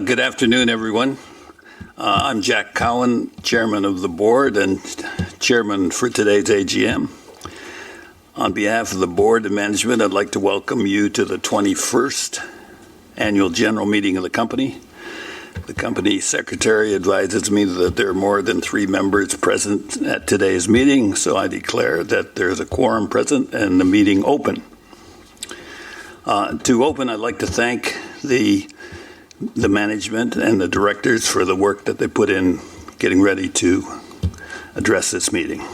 Good afternoon, everyone. I'm Jack Cowan, Chairman of the Board and Chairman for today's AGM. On behalf of the Board and Management, I'd like to welcome you to the 21st Annual General Meeting of the company. The company secretary advises me that there are more than 3 members present at today's meeting, so I declare that there's a quorum present and the meeting open. To open, I'd like to thank the management and the directors for the work that they put in getting ready to address this meeting.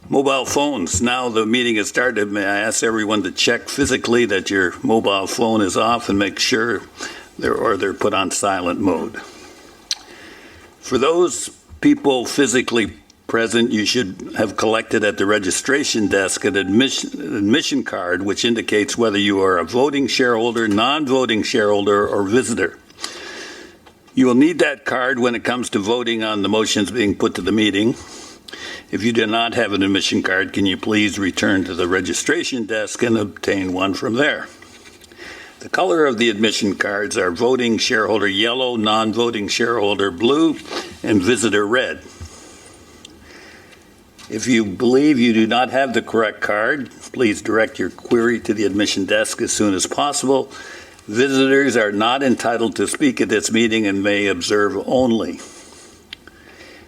Mobile phones. Now the meeting has started. May I ask everyone to check physically that your mobile phone is off and make sure they're put on silent mode. For those people physically present, you should have collected at the registration desk an admission card which indicates whether you are a voting shareholder, non-voting shareholder, or visitor. You will need that card when it comes to voting on the motions being put to the meeting. If you do not have an admission card, can you please return to the registration desk and obtain one from there? The color of the admission cards are voting shareholder yellow, non-voting shareholder blue, and visitor red. If you believe you do not have the correct card, please direct your query to the admission desk as soon as possible. Visitors are not entitled to speak at this meeting and may observe only.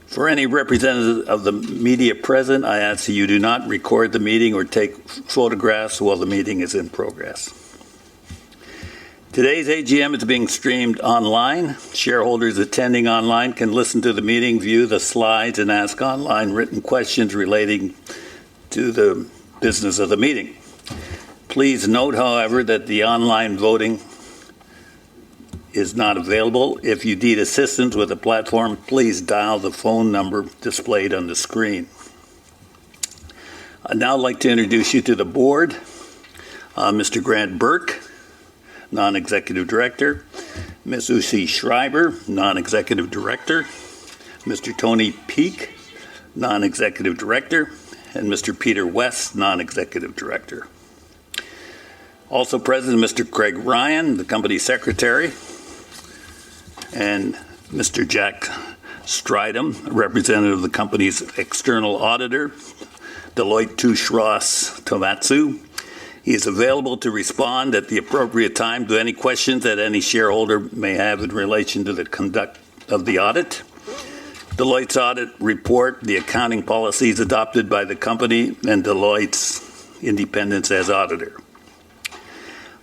For any representative of the media present, I ask that you do not record the meeting or take photographs while the meeting is in progress. Today's AGM is being streamed online. Shareholders attending online can listen to the meeting, view the slides, and ask online written questions relating to the business of the meeting. Please note, however, that the online voting is not available. If you need assistance with the platform, please dial the phone number displayed on the screen. I'd now like to introduce you to the board. Mr. Grant Burke, Non-Executive Director, Ms. Usi Schreiber, Non-Executive Director, Mr. Tony Peake, Non-Executive Director, and Mr. Peter West, Non-Executive Director. Also present, Mr. Craig Ryan, the company secretary, and Mr. Jack Stridham, representative of the company's external auditor, Deloitte Touche Tohmatsu. He is available to respond at the appropriate time to any questions that any shareholder may have in relation to the conduct of the audit. Deloitte's audit report, the accounting policies adopted by the company, and Deloitte's independence as auditor.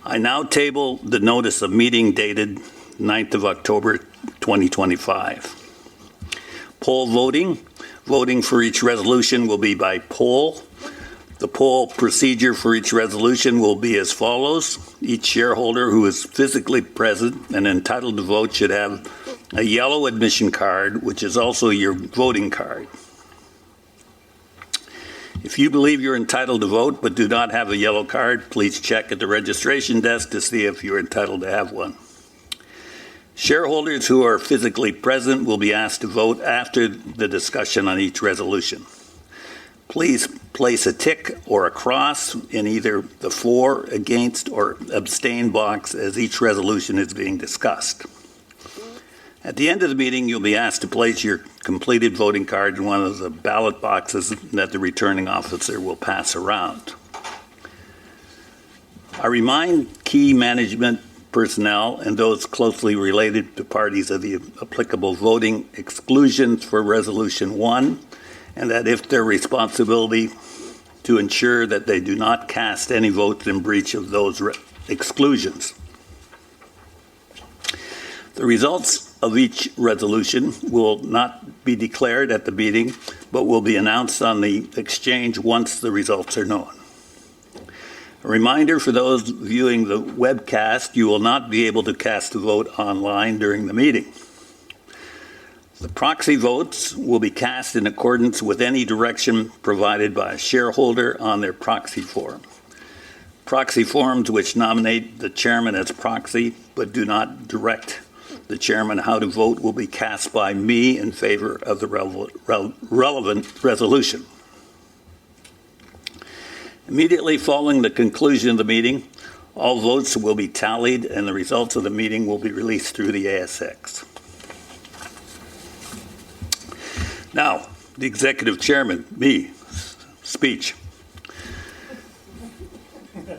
I now table the notice of meeting dated 9th of October 2025. Poll voting. Voting for each resolution will be by poll. The poll procedure for each resolution will be as follows. Each shareholder who is physically present and entitled to vote should have a yellow admission card, which is also your voting card. If you believe you're entitled to vote but do not have a yellow card, please check at the registration desk to see if you're entitled to have one. Shareholders who are physically present will be asked to vote after the discussion on each resolution. Please place a tick or a cross in either the for, against, or abstain box as each resolution is being discussed. At the end of the meeting, you'll be asked to place your completed voting card in one of the ballot boxes that the returning officer will pass around. I remind key management personnel and those closely related to parties of the applicable voting exclusions for Resolution 1, and that if their responsibility to ensure that they do not cast any votes in breach of those exclusions. The results of each resolution will not be declared at the meeting, but will be announced on the exchange once the results are known. A reminder for those viewing the webcast, you will not be able to cast a vote online during the meeting. The proxy votes will be cast in accordance with any direction provided by a shareholder on their proxy form. Proxy forms which nominate the chairman as proxy but do not direct the chairman how to vote will be cast by me in favor of the relevant resolution. Immediately following the conclusion of the meeting, All votes will be tallied and the results of the meeting will be released through the ASX. Now, the Executive Chairman, me, speech.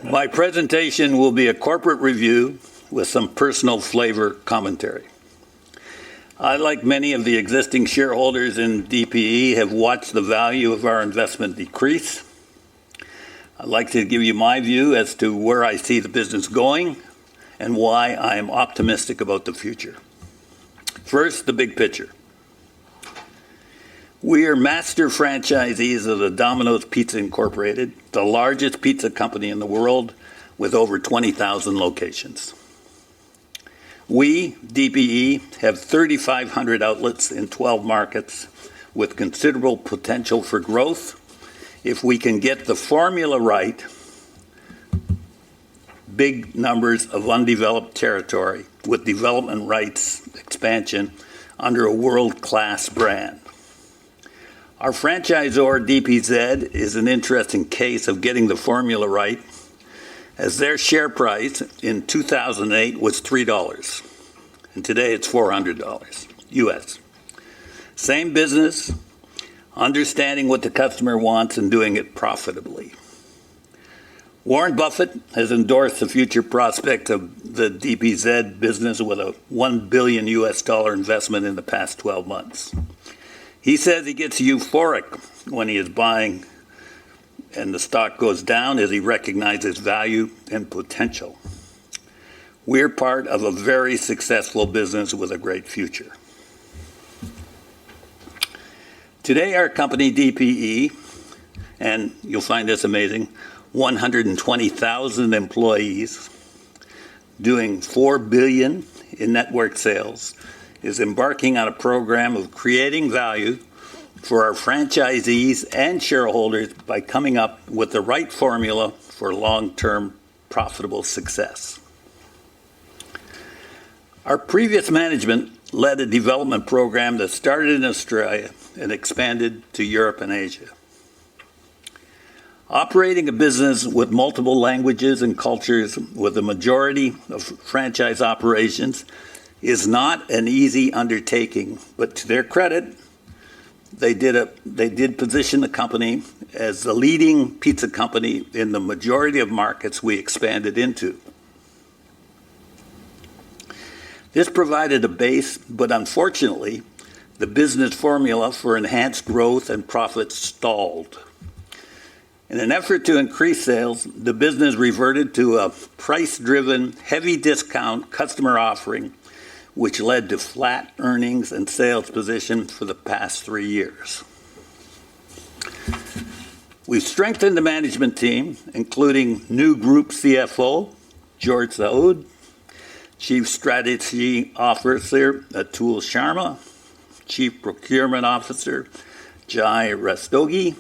My presentation will be a corporate review with some personal flavor commentary. I, like many of the existing shareholders in DPE, have watched the value of our investment decrease. I'd like to give you my view as to where I see the business going and why I am optimistic about the future. First, the big picture. We are master franchisees of the Domino's Pizza Incorporated, the largest pizza company in the world with over 20,000 locations. We, DPE, have 3,500 outlets in 12 markets with considerable potential for growth if we can get the formula right. Big numbers of undeveloped territory with development rights expansion under a world-class brand. Our franchisor, DPZ, is an interesting case of getting the formula right, as their share price in 2008 was $3, and today it's $400 US. Same business, understanding what the customer wants and doing it profitably. Warren Buffett has endorsed the future prospect of the DPZ business with a $1 billion US investment in the past 12 months. He says he gets euphoric when he is buying and the stock goes down as he recognizes value and potential. We're part of a very successful business with a great future. Today, our company, DPE, and you'll find this amazing, 120,000 employees doing $4 billion in network sales, is embarking on a program of creating value for our franchisees and shareholders by coming up with the right formula for long-term profitable success. Our previous management led a development program that started in Australia and expanded to Europe and Asia. Operating a business with multiple languages and cultures with a majority of franchise operations is not an easy undertaking, but to their credit, they did position the company as the leading pizza company in the majority of markets we expanded into. This provided a base, but unfortunately, the business formula for enhanced growth and profits stalled. In an effort to increase sales, the business reverted to a price-driven, heavy discount customer offering, which led to flat earnings and sales position for the past 3 years. We've strengthened the management team, including new group CFO, George Saoud, Chief Strategy Officer, Atul Sharma, Chief Procurement Officer, Jai Rastogi,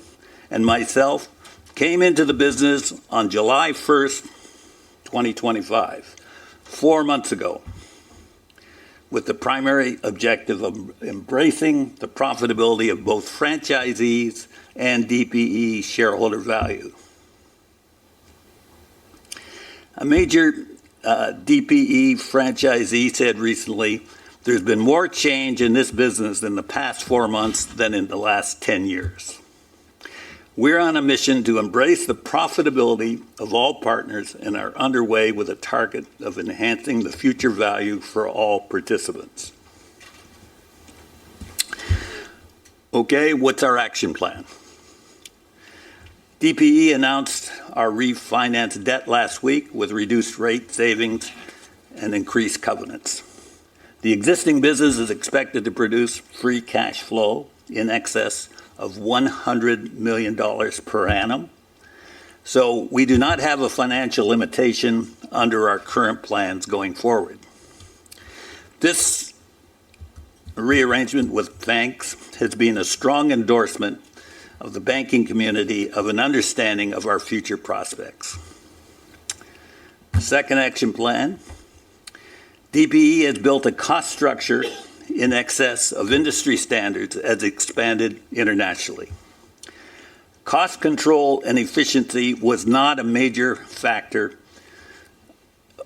and myself came into the business on July 1st, 2025, 4 months ago, with the primary objective of embracing the profitability of both franchisees and DPE shareholder value. A major DPE franchisee said recently, "There's been more change in this business in the past 4 months than in the last 10 years." We're on a mission to embrace the profitability of all partners and are underway with a target of enhancing the future value for all participants. Okay, what's our action plan? DPE announced our refinanced debt last week with reduced rate savings and increased covenants. The existing business is expected to produce free cash flow in excess of $100 million per annum. So we do not have a financial limitation under our current plans going forward. This rearrangement with banks has been a strong endorsement of the banking community of an understanding of our future prospects. Second action plan, DPE has built a cost structure in excess of industry standards as expanded internationally. Cost control and efficiency was not a major factor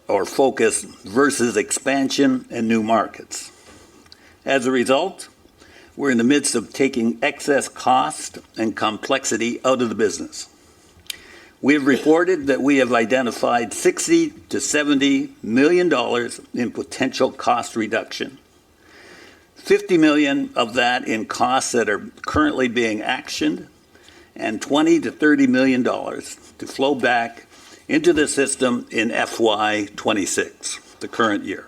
or focus versus expansion and new markets. As a result, we're in the midst of taking excess cost and complexity out of the business. We have reported that we have identified $60 to $70 million in potential cost reduction. $50 million of that in costs that are currently being actioned, and $20 to $30 million to flow back into the system in FY26, the current year.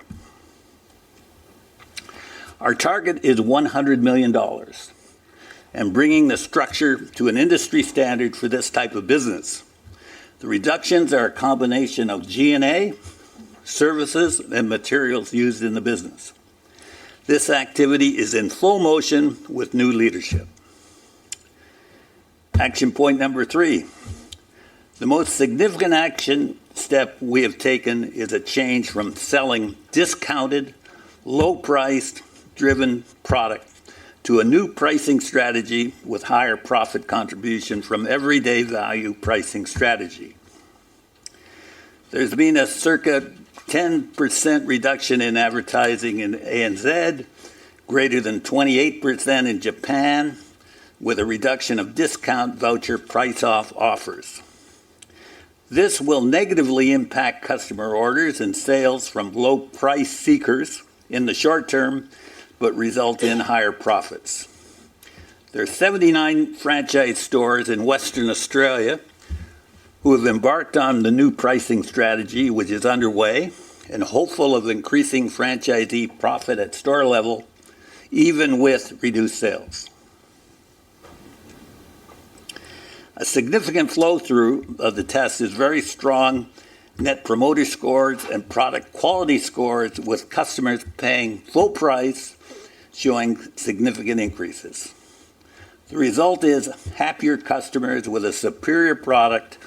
Our target is $100 million, and bringing the structure to an industry standard for this type of business. The reductions are a combination of G&A, services, and materials used in the business. This activity is in full motion with new leadership. Action point number 3. The most significant action step we have taken is a change from selling discounted, low-priced, driven product to a new pricing strategy with higher profit contribution from everyday value pricing strategy. There's been a circa 10% reduction in advertising in ANZ, greater than 28% in Japan, with a reduction of discount voucher price-off offers. This will negatively impact customer orders and sales from low-price seekers in the short term, but result in higher profits. There are 79 franchise stores in Western Australia who have embarked on the new pricing strategy, which is underway, and hopeful of increasing franchisee profit at store level, even with reduced sales. A significant flow-through of the test is very strong Net Promoter Scores and product quality scores, with customers paying full price, showing significant increases. The result is happier customers with a superior product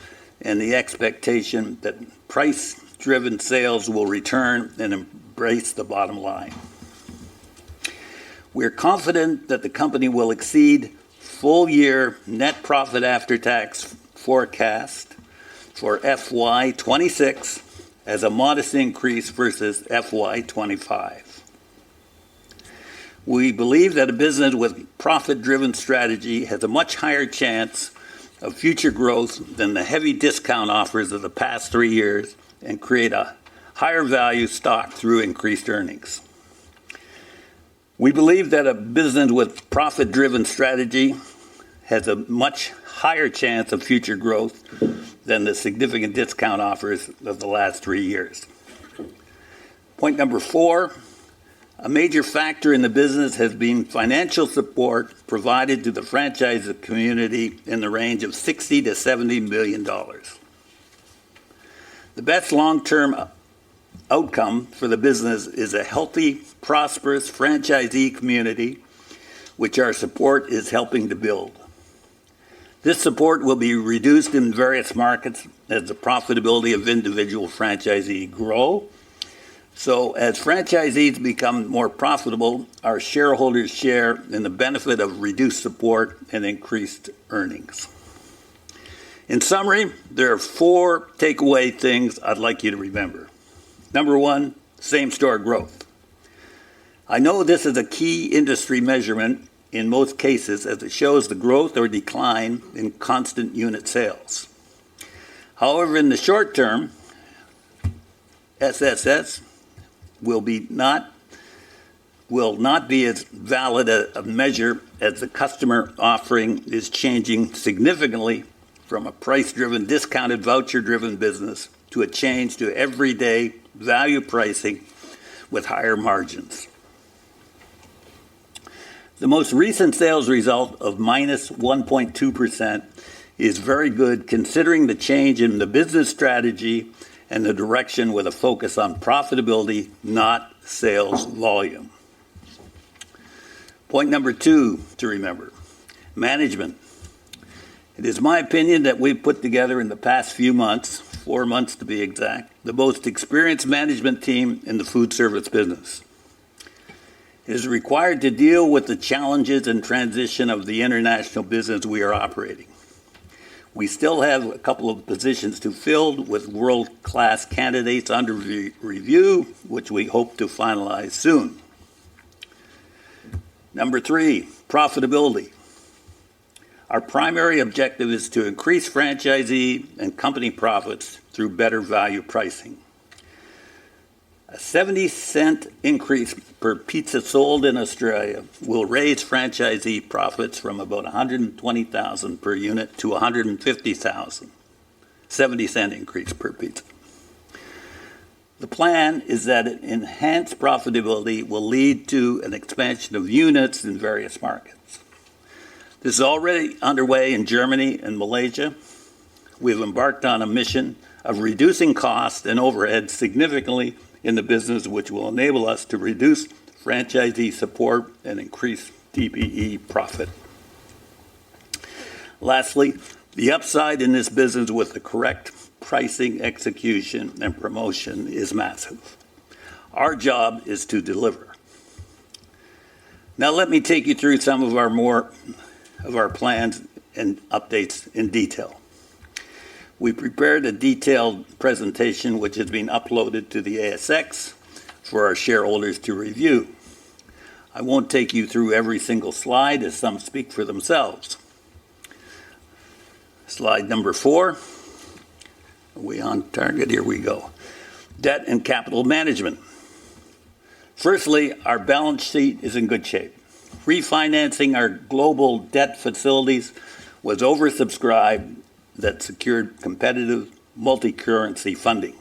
and the expectation that price-driven sales will return and embrace the bottom line. We're confident that the company will exceed full-year net profit after tax forecast for FY26 as a modest increase versus FY25. We believe that a business with profit-driven strategy has a much higher chance of future growth than the heavy discount offers of the past 3 years, and create a higher value stock through increased earnings. We believe that a business with profit-driven strategy has a much higher chance of future growth than the significant discount offers of the last 3 years. Point number 4. A major factor in the business has been financial support provided to the franchise community in the range of $60 to $70 million. The best long-term outcome for the business is a healthy, prosperous franchisee community, which our support is helping to build. This support will be reduced in various markets as the profitability of individual franchisees grow. So as franchisees become more profitable, our shareholders share in the benefit of reduced support and increased earnings. In summary, there are 4 takeaway things I'd like you to remember. Number 1, same-store growth. I know this is a key industry measurement in most cases, as it shows the growth or decline in constant unit sales. However, in the short term, SSS will not be as valid a measure, as the customer offering is changing significantly from a price-driven, discounted, voucher-driven business to a change to everyday value pricing with higher margins. The most recent sales result of minus 1.2% is very good, considering the change in the business strategy and the direction with a focus on profitability, not sales volume. Point number 2 to remember, management. It is my opinion that we've put together in the past few months, 4 months to be exact, the most experienced management team in the food service business. It is required to deal with the challenges and transition of the international business we are operating. We still have a couple of positions to fill with world-class candidates under review, which we hope to finalize soon. Number 3, profitability. Our primary objective is to increase franchisee and company profits through better value pricing. A 70-cent increase per pizza sold in Australia will raise franchisee profits from about $120,000 per unit to $150,000. 70-cent increase per pizza. The plan is that enhanced profitability will lead to an expansion of units in various markets. This is already underway in Germany and Malaysia. We've embarked on a mission of reducing costs and overhead significantly in the business, which will enable us to reduce franchisee support and increase TPE profit. Lastly, the upside in this business with the correct pricing, execution, and promotion is massive. Our job is to deliver. Now let me take you through some of our plans and updates in detail. We prepared a detailed presentation which has been uploaded to the ASX for our shareholders to review. I won't take you through every single slide as some speak for themselves. Slide number 4. Are we on target? Here we go. Debt and capital management. Firstly, our balance sheet is in good shape. Refinancing our global debt facilities was oversubscribed that secured competitive multi-currency funding.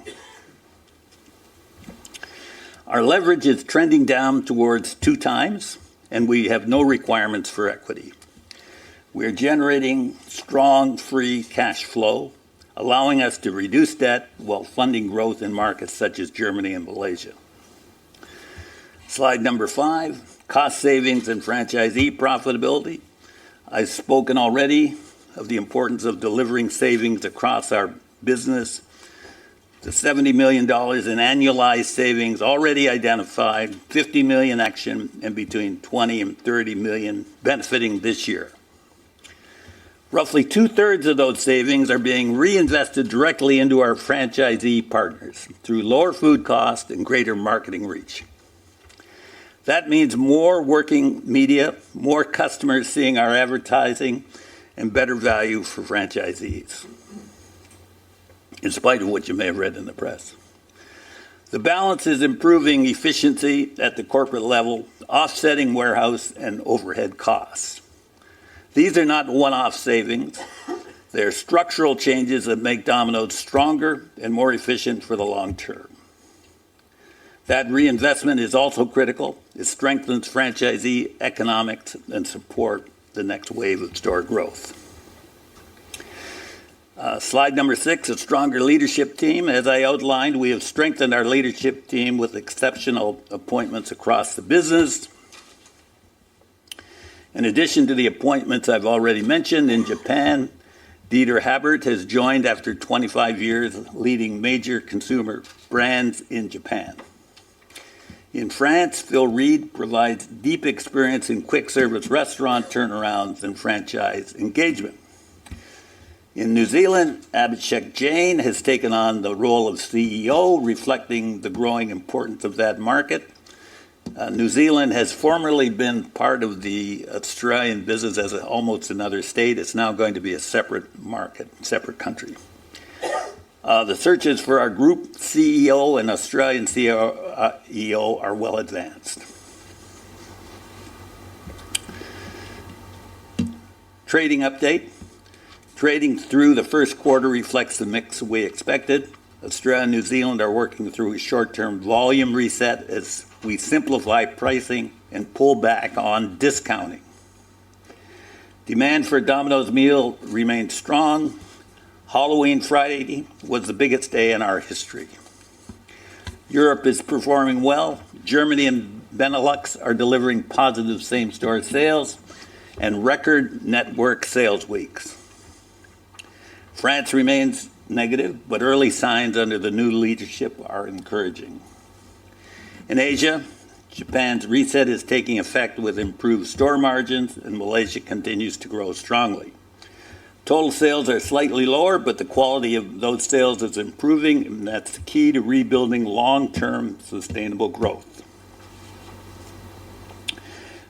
Our leverage is trending down towards 2 times, and we have no requirements for equity. We are generating strong free cash flow, allowing us to reduce debt while funding growth in markets such as Germany and Malaysia. Slide number 5, cost savings and franchisee profitability. I've spoken already of the importance of delivering savings across our business. The $70 million in annualized savings already identified, $50 million action, and between 20 and 30 million benefiting this year. Roughly 2/3 of those savings are being reinvested directly into our franchisee partners through lower food costs and greater marketing reach. That means more working media, more customers seeing our advertising, and better value for franchisees, in spite of what you may have read in the press. The balance is improving efficiency at the corporate level, offsetting warehouse and overhead costs. These are not one-off savings. They're structural changes that make Domino's stronger and more efficient for the long term. That reinvestment is also critical. It strengthens franchisee economics and support the next wave of store growth. Slide number 6, a stronger leadership team. As I outlined, we have strengthened our leadership team with exceptional appointments across the business. In addition to the appointments I've already mentioned, in Japan, Dieter Habert has joined after 25 years leading major consumer brands in Japan. In France, Phil Reed provides deep experience in quick service restaurant turnarounds and franchise engagement. In New Zealand, Abhishek Jain has taken on the role of CEO, reflecting the growing importance of that market. New Zealand has formerly been part of the Australian business as almost another state. It's now going to be a separate market, separate country. The searches for our group CEO and Australian CEO are well advanced. Trading update. Trading through the first quarter reflects the mix we expected. Australia and New Zealand are working through a short-term volume reset as we simplify pricing and pull back on discounting. Demand for Domino's meal remains strong. Halloween Friday was the biggest day in our history. Europe is performing well. Germany and Benelux are delivering positive same-store sales and record network sales weeks. France remains negative, but early signs under the new leadership are encouraging. In Asia, Japan's reset is taking effect with improved store margins, and Malaysia continues to grow strongly. Total sales are slightly lower, but the quality of those sales is improving, and that's the key to rebuilding long-term sustainable growth.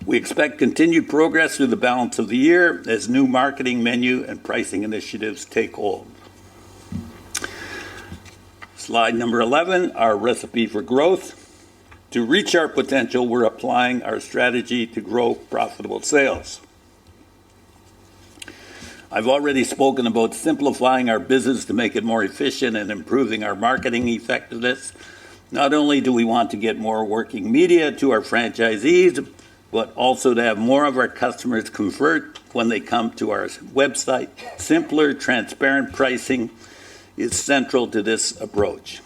We expect continued progress through the balance of the year as new marketing, menu, and pricing initiatives take hold. Slide number 11, our recipe for growth. To reach our potential, we're applying our strategy to grow profitable sales. I've already spoken about simplifying our business to make it more efficient and improving our marketing effectiveness. Not only do we want to get more working media to our franchisees, but also to have more of our customers convert when they come to our website. Simpler, transparent pricing is central to this approach.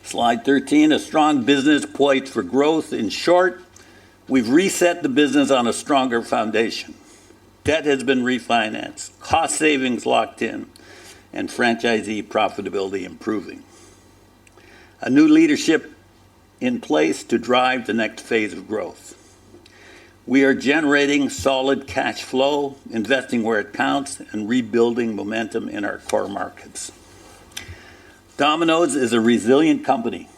Slide 13, a strong business poised for growth. In short, we've reset the business on a stronger foundation. Debt has been refinanced, cost savings locked in, and franchisee profitability improving. A new leadership in place to drive the next phase of growth. We are generating solid cash flow, investing where it counts, and rebuilding momentum in our core markets. Domino's is a resilient company,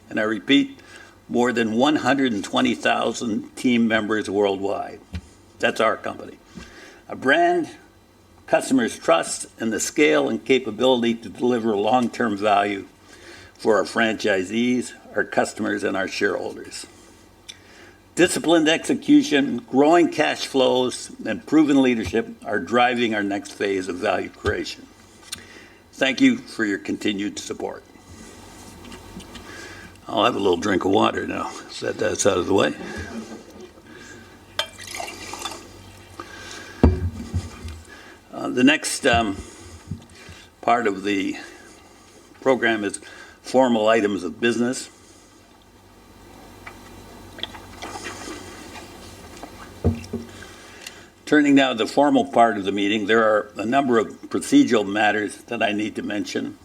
and I repeat, more than 120,000 team members worldwide. That's our company. A brand customers trust, and the scale and capability to deliver long-term value for our franchisees, our customers, and our shareholders. Disciplined execution, growing cash flows, and proven leadership are driving our next phase of value creation. Thank you for your continued support. I'll have a little drink of water now, so that's out of the way. The next part of the program is formal items of business. Turning now to the formal part of the meeting, there are a number of procedural matters that I need to mention.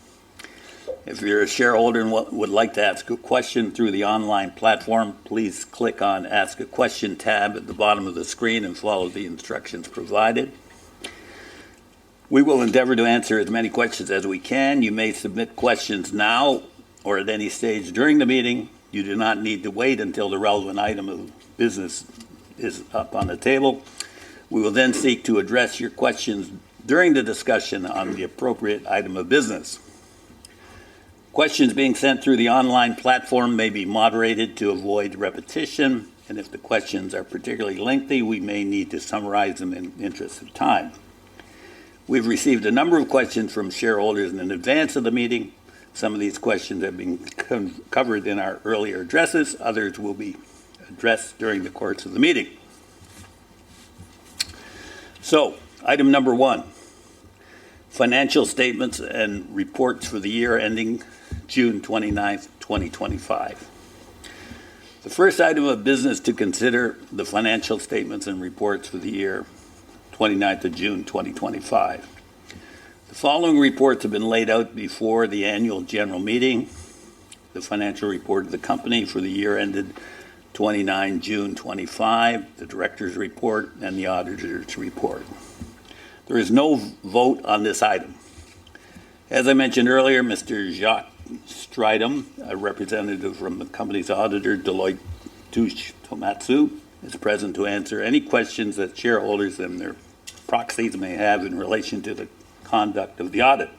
If you're a shareholder and would like to ask a question through the online platform, please click on Ask a Question tab at the bottom of the screen and follow the instructions provided. We will endeavor to answer as many questions as we can. You may submit questions now or at any stage during the meeting. You do not need to wait until the relevant item of business is up on the table. We will then seek to address your questions during the discussion on the appropriate item of business. Questions being sent through the online platform may be moderated to avoid repetition, and if the questions are particularly lengthy, we may need to summarize them in the interest of time. We've received a number of questions from shareholders in advance of the meeting. Some of these questions have been covered in our earlier addresses. Others will be addressed during the course of the meeting. So, item number 1, financial statements and reports for the year ending June 29th, 2025. The first item of business to consider the financial statements and reports for the year 29th of June 2025. The following reports have been laid out before the annual general meeting. The financial report of the company for the year ended 29 June 25, the director's report, and the auditor's report. There is no vote on this item. As I mentioned earlier, Mr. Jacques Stridham, a representative from the company's auditor, Deloitte Touche Tohmatsu, is present to answer any questions that shareholders and their proxies may have in relation to the conduct of the audit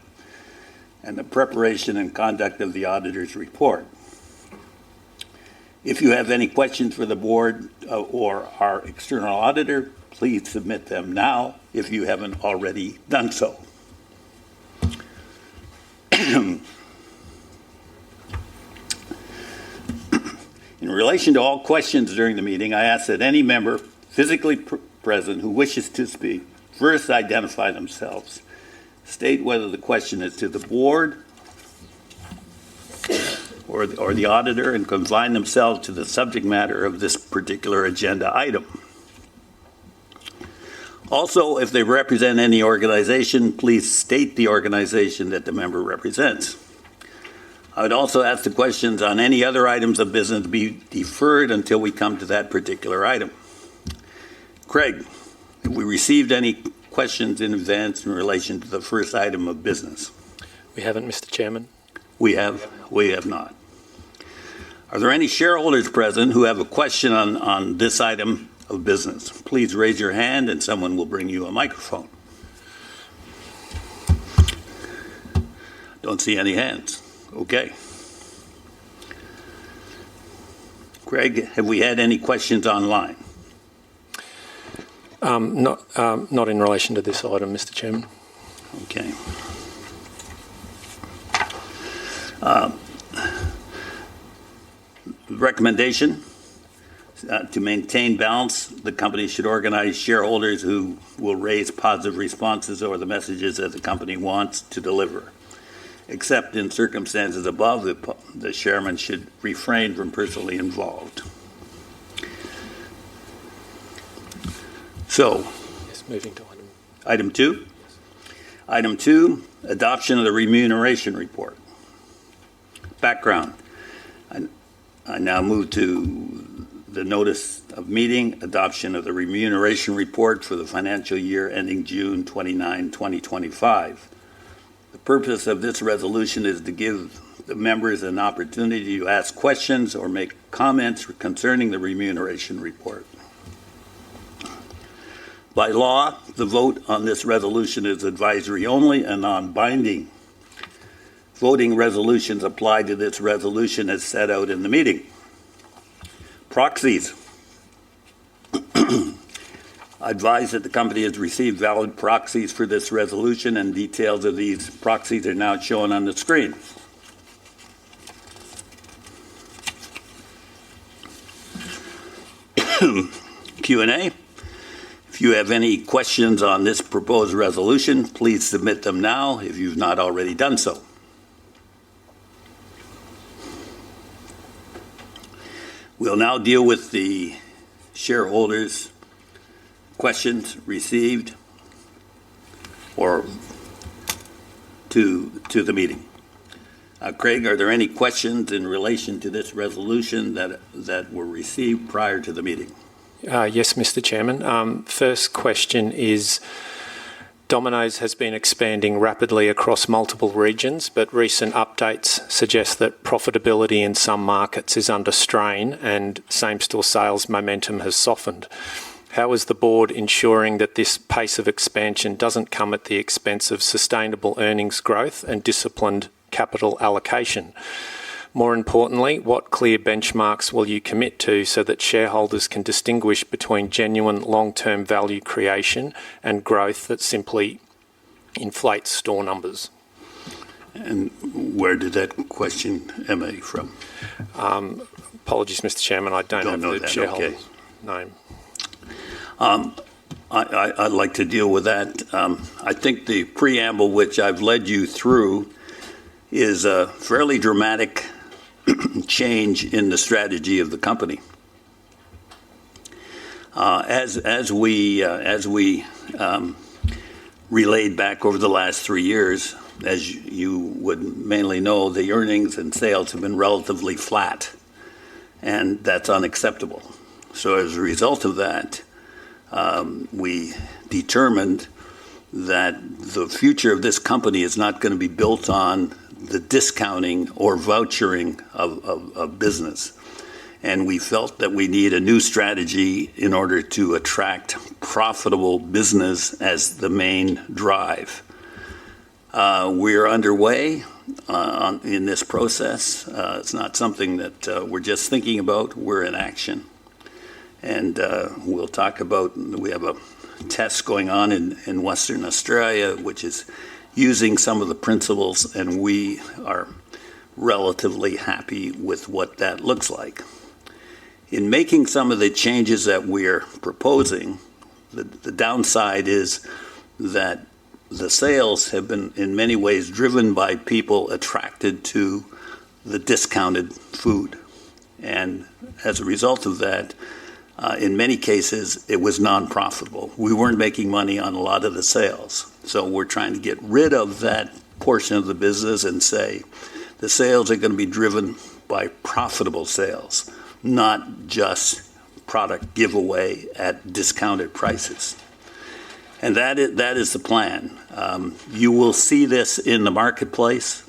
and the preparation and conduct of the auditor's report. If you have any questions for the board or our external auditor, please submit them now if you haven't already done so. In relation to all questions during the meeting, I ask that any member physically present who wishes to speak first identify themselves, state whether the question is to the board or the auditor, and confine themselves to the subject matter of this particular agenda item. Also, if they represent any organization, please state the organization that the member represents. I would also ask the questions on any other items of business be deferred until we come to that particular item. Craig, Have we received any questions in advance in relation to the first item of business? We haven't, Mr. Chairman. We have not. Are there any shareholders present who have a question on this item of business? Please raise your hand and someone will bring you a microphone. Don't see any hands. Okay. Craig, have we had any questions online? Not in relation to this item, Mr. Chairman. Okay. Recommendation to maintain balance, the company should organize shareholders who will raise positive responses or the messages that the company wants to deliver. Except in circumstances above, the chairman should refrain from personally involved. So, yes, moving to item 2. Item 2, adoption of the remuneration report. Background. I now move to the notice of meeting, adoption of the remuneration report for the financial year ending June 29, 2025. The purpose of this resolution is to give the members an opportunity to ask questions or make comments concerning the remuneration report. By law, the vote on this resolution is advisory only and non-binding. Voting resolutions apply to this resolution as set out in the meeting. Proxies. I advise that the company has received valid proxies for this resolution, and details of these proxies are now shown on the screen. Q&A. If you have any questions on this proposed resolution, please submit them now if you've not already done so. We'll now deal with the shareholders' questions received or to the meeting. Craig, are there any questions in relation to this resolution that were received prior to the meeting? Yes, Mr. Chairman. First question is, Domino's has been expanding rapidly across multiple regions, but recent updates suggest that profitability in some markets is under strain and same-store sales momentum has softened. How is the board ensuring that this pace of expansion doesn't come at the expense of sustainable earnings growth and disciplined capital allocation? More importantly, what clear benchmarks will you commit to so that shareholders can distinguish between genuine long-term value creation and growth that simply inflates store numbers? And where did that question emanate from? Apologies, Mr. Chairman, I don't have the shareholder's name. I'd like to deal with that. I think the preamble which I've led you through is a fairly dramatic change in the strategy of the company. As we relayed back over the last 3 years, as you would mainly know, the earnings and sales have been relatively flat, and that's unacceptable. So as a result of that, we determined that the future of this company is not going to be built on the discounting or vouchering of business. And we felt that we need a new strategy in order to attract profitable business as the main drive. We're underway in this process. It's not something that we're just thinking about. We're in action. And we'll talk about, we have a test going on in Western Australia, which is using some of the principles, and we are relatively happy with what that looks like. In making some of the changes that we're proposing, the downside is that the sales have been in many ways driven by people attracted to the discounted food. And as a result of that, in many cases, it was non-profitable. We weren't making money on a lot of the sales. So we're trying to get rid of that portion of the business and say the sales are going to be driven by profitable sales, not just product giveaway at discounted prices. And that is the plan. You will see this in the marketplace.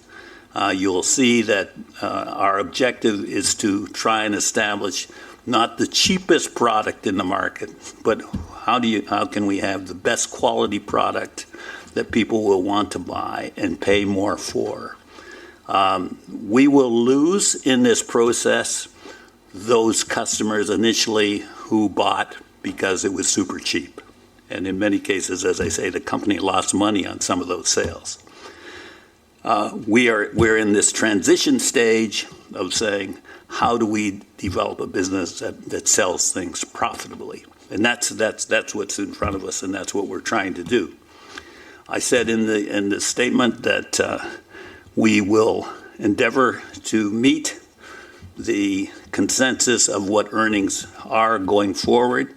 You'll see that our objective is to try and establish not the cheapest product in the market, but how can we have the best quality product that people will want to buy and pay more for. We will lose in this process those customers initially who bought because it was super cheap. And in many cases, as I say, the company lost money on some of those sales. We're in this transition stage of saying, how do we develop a business that sells things profitably? And that's what's in front of us, and that's what we're trying to do. I said in the statement that we will endeavor to meet the consensus of what earnings are going forward,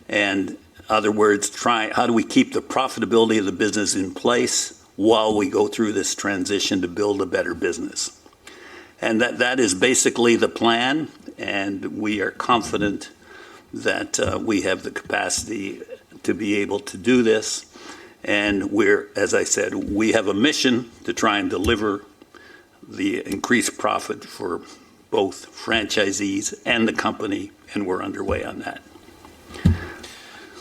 and in other words, how do we keep the profitability of the business in place while we go through this transition to build a better business. And that is basically the plan, and we are confident that we have the capacity to be able to do this. And as I said, we have a mission to try and deliver the increased profit for both franchisees and the company, and we're underway on that.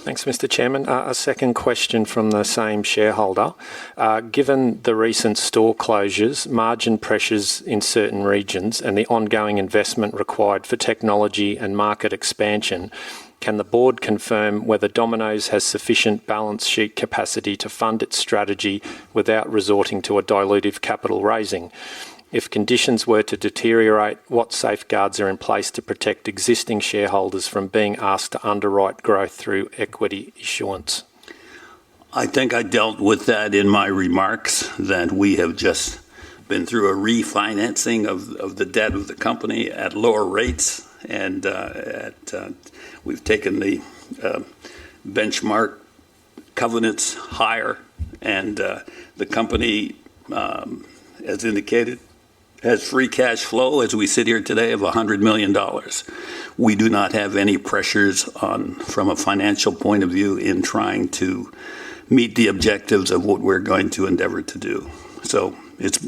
Thanks, Mr. Chairman. A second question from the same shareholder. Given the recent store closures, margin pressures in certain regions, and the ongoing investment required for technology and market expansion, can the board confirm whether Domino's has sufficient balance sheet capacity to fund its strategy without resorting to a dilutive capital raising? If conditions were to deteriorate, what safeguards are in place to protect existing shareholders from being asked to underwrite growth through equity issuance? I think I dealt with that in my remarks, that we have just been through a refinancing of the debt of the company at lower rates, and we've taken the benchmark covenants higher, and the company, as indicated, has free cash flow as we sit here today of $100 million. We do not have any pressures from a financial point of view in trying to meet the objectives of what we're going to endeavor to do. So it's,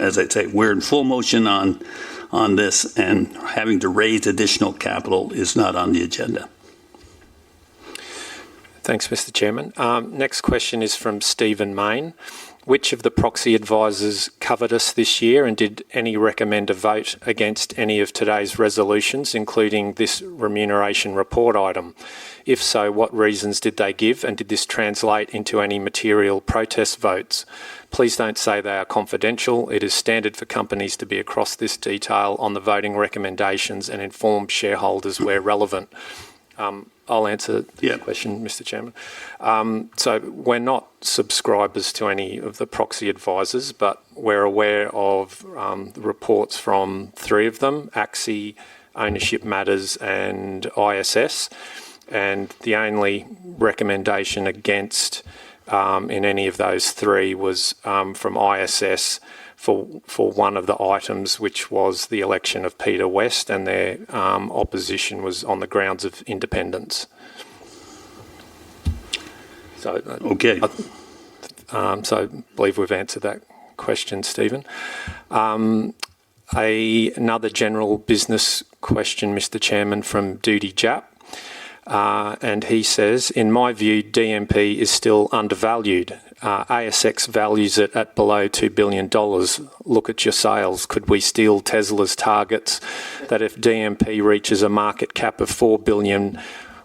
as I say, we're in full motion on this, and having to raise additional capital is not on the agenda. Thanks, Mr. Chairman. Next question is from Stephen Main. Which of the proxy advisors covered us this year, and did any recommend a vote against any of today's resolutions, including this remuneration report item? If so, what reasons did they give, and did this translate into any material protest votes? Please don't say they are confidential. It is standard for companies to be across this detail on the voting recommendations and inform shareholders where relevant. I'll answer the question, Mr. Chairman. So we're not subscribers to any of the proxy advisors, but we're aware of the reports from three of them, ACSI, Ownership Matters and ISS. And the only recommendation against in any of those three was from ISS for one of the items, which was the election of Peter West, and their opposition was on the grounds of independence. So, okay. So I believe we've answered that question, Stephen. Another general business question, Mr. Chairman, from Duty Jap. And he says, in my view, DMP is still undervalued. ASX values it at below $2 billion. Look at your sales. Could we steal Tesla's targets that if DMP reaches a market cap of $4 billion,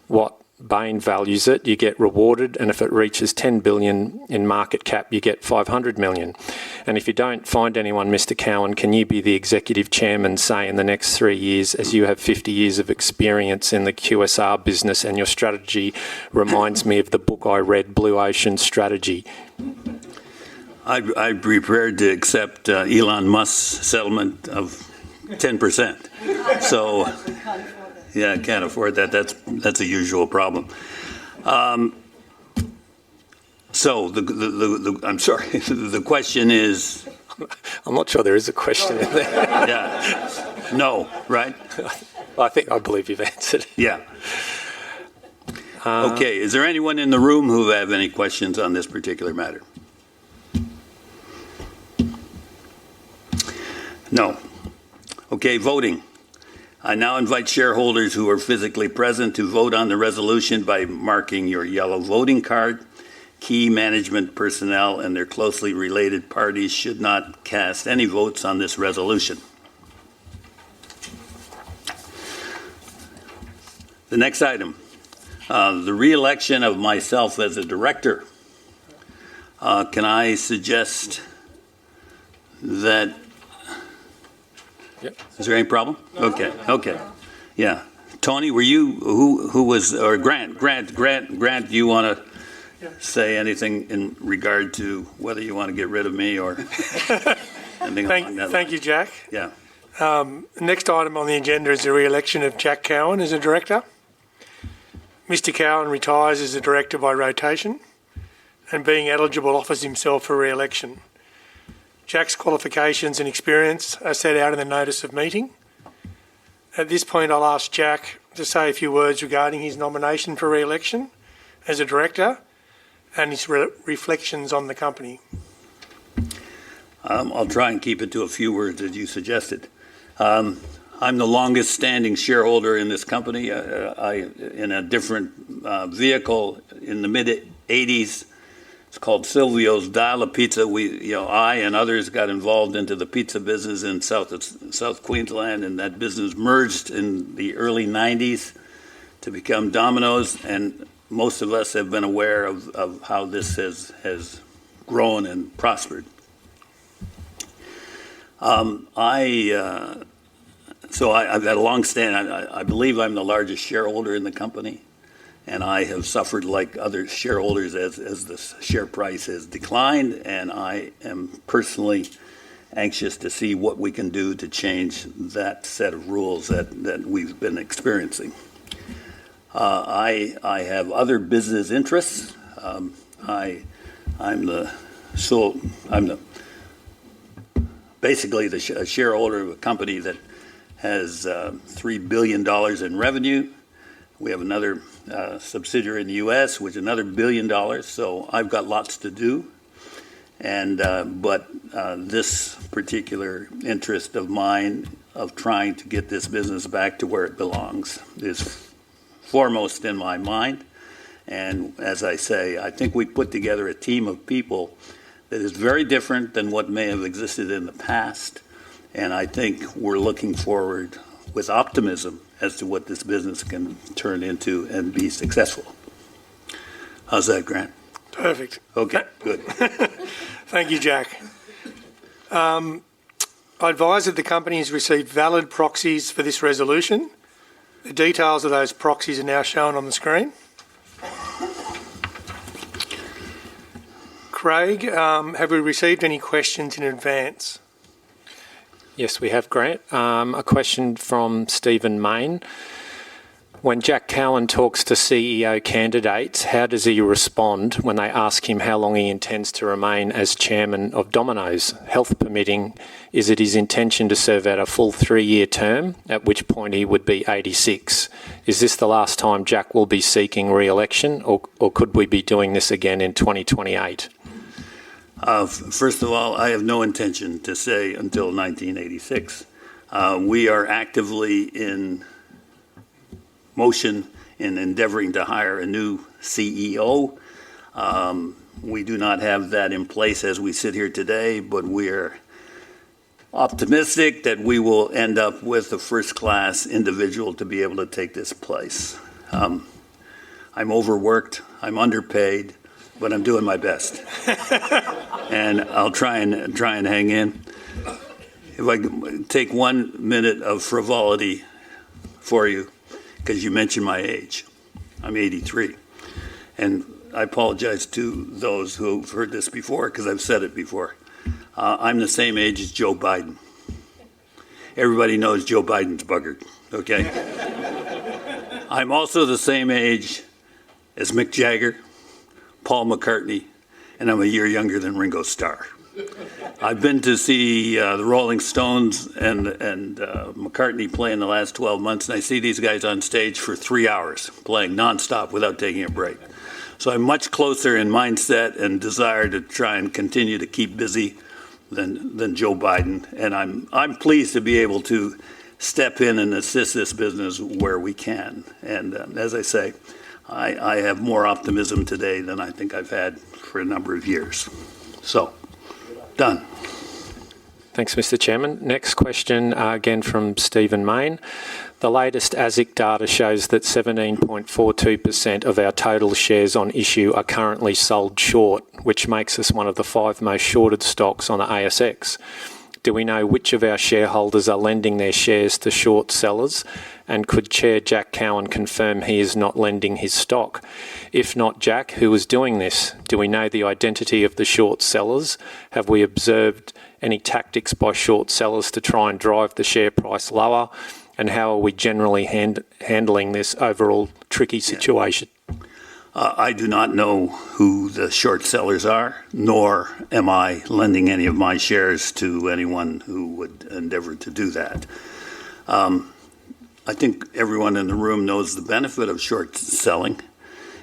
what Bain values it, you get rewarded, and if it reaches $10 billion in market cap, you get $500 million. And if you don't find anyone, Mr. Cowan, can you be the executive chairman, say, in the next 3 years, as you have 50 years of experience in the QSR business, and your strategy reminds me of the book I read, Blue Ocean Strategy? I'd be prepared to accept Elon Musk's settlement of 10%. So, yeah, I can't afford that. That's a usual problem. So I'm sorry. The question is. I'm not sure there is a question in there. Yeah. No. Right. I believe you've answered. Yeah. Okay, is there anyone in the room who have any questions on this particular matter? No. Okay, voting. I now invite shareholders who are physically present to vote on the resolution by marking your yellow voting card. Key management personnel and their closely related parties should not cast any votes on this resolution. The next item, the re-election of myself as a director. Can I suggest that? Yep. Is there any problem? Okay. Yeah. Tony, were you, who was, or Grant, do you want to say anything in regard to whether you want to get rid of me or anything along that Thank you, Jack. Yeah. Next item on the agenda is the re-election of Jack Cowan as a director. Mr. Cowan retires as a director by rotation and, being eligible, offers himself for re-election. Jack's qualifications and experience are set out in the notice of meeting. At this point, I'll ask Jack to say a few words regarding his nomination for re-election as a director and his reflections on the company. I'll try and keep it to a few words as you suggested. I'm the longest standing shareholder in this company. In a different vehicle in the mid-'80s. It's called Silvio's Dial a Pizza. I and others got involved into the pizza business in South Queensland, and that business merged in the early 90s to become Domino's, and most of us have been aware of how this has grown and prospered. So I've had a long stand. I believe I'm the largest shareholder in the company, and I have suffered like other shareholders as the share price has declined, and I am personally anxious to see what we can do to change that set of rules that we've been experiencing. I have other business interests. I'm basically the shareholder of a company that has $3 billion in revenue. We have another subsidiary in the U.S. with another $1 billion. So I've got lots to do. But this particular interest of mine of trying to get this business back to where it belongs is foremost in my mind. And as I say, I think we put together a team of people that is very different than what may have existed in the past. And I think we're looking forward with optimism as to what this business can turn into and be successful. How's that, Grant? Perfect. Okay, good. Thank you, Jack. I advise that the company has received valid proxies for this resolution. The details of those proxies are now shown on the screen. Craig, have we received any questions in advance? Yes, we have, Grant. A question from Stephen Main. When Jack Cowan talks to CEO candidates, how does he respond when they ask him how long he intends to remain as chairman of Domino's? Health permitting, is it his intention to serve out a full 3-year term, at which point he would be 86? Is this the last time Jack will be seeking re-election, or could we be doing this again in 2028? First of all, I have no intention to stay until 1986. We are actively in motion in endeavoring to hire a new CEO. We do not have that in place as we sit here today, but we're optimistic that we will end up with a first-class individual to be able to take this place. I'm overworked, I'm underpaid, but I'm doing my best. And I'll try and hang in. If I can take 1 minute of frivolity for you, because you mentioned my age. I'm 83. And I apologize to those who've heard this before, because I've said it before. I'm the same age as Joe Biden. Everybody knows Joe Biden's buggered, okay? I'm also the same age as Mick Jagger, Paul McCartney, and I'm a year younger than Ringo Starr. I've been to see the Rolling Stones and McCartney play in the last 12 months, and I see these guys on stage for 3 hours playing nonstop without taking a break. So I'm much closer in mindset and desire to try and continue to keep busy than Joe Biden, and I'm pleased to be able to step in and assist this business where we can. And as I say, I have more optimism today than I think I've had for a number of years. So, done. Thanks, Mr. Chairman. Next question, again from Stephen Mayne. The latest ASIC data shows that 17.42% of our total shares on issue are currently sold short, which makes us one of the 5 most shorted stocks on the ASX. Do we know which of our shareholders are lending their shares to short sellers? And could Chair Jack Cowan confirm he is not lending his stock? If not Jack, who is doing this? Do we know the identity of the short sellers? Have we observed any tactics by short sellers to try and drive the share price lower? And how are we generally handling this overall tricky situation? I do not know who the short sellers are, nor am I lending any of my shares to anyone who would endeavor to do that. I think everyone in the room knows the benefit of short selling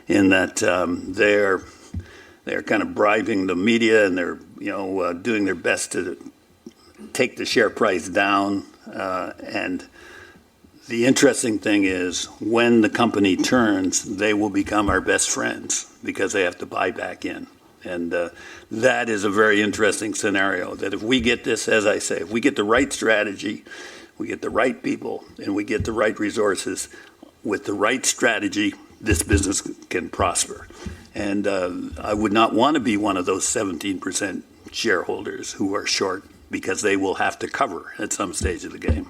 in that they're kind of bribing the media, and they're doing their best to take the share price down. And the interesting thing is when the company turns, they will become our best friends because they have to buy back in. And that is a very interesting scenario, that if we get this, as I say, if we get the right strategy, we get the right people, and we get the right resources, with the right strategy, this business can prosper. And I would not want to be one of those 17% shareholders who are short, because they will have to cover at some stage of the game.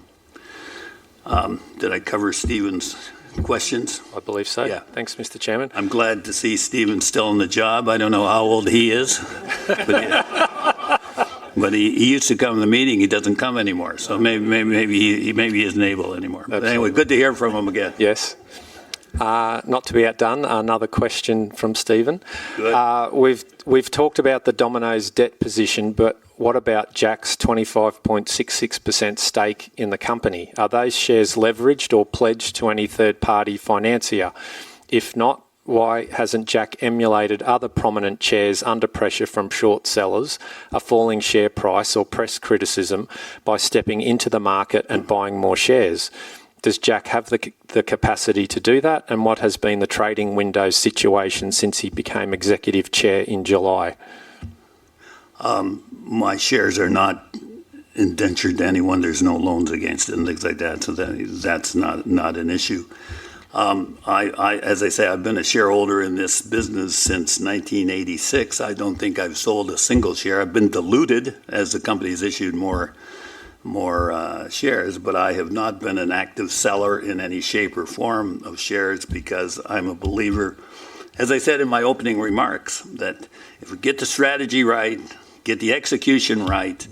Did I cover Stephen's questions? I believe so. Yeah. Thanks, Mr. Chairman. I'm glad to see Stephen still in the job. I don't know how old he is, but he used to come to the meeting. He doesn't come anymore, so maybe he isn't able anymore. But anyway, good to hear from him again. Yes. Not to be outdone, another question from Stephen. Good. We've talked about the Domino's debt position, but what about Jack's 25.66% stake in the company? Are those shares leveraged or pledged to any third-party financier? If not, why hasn't Jack emulated other prominent chairs under pressure from short sellers, a falling share price or press criticism by stepping into the market and buying more shares? Does Jack have the capacity to do that? And what has been the trading window situation since he became executive chair in July? My shares are not indentured to anyone. There's no loans against it and things like that, so that's not an issue. As I say, I've been a shareholder in this business since 1986. I don't think I've sold a single share. I've been diluted as the company's issued more shares, but I have not been an active seller in any shape or form of shares, because I'm a believer, as I said in my opening remarks, that if we get the strategy right, get the execution right,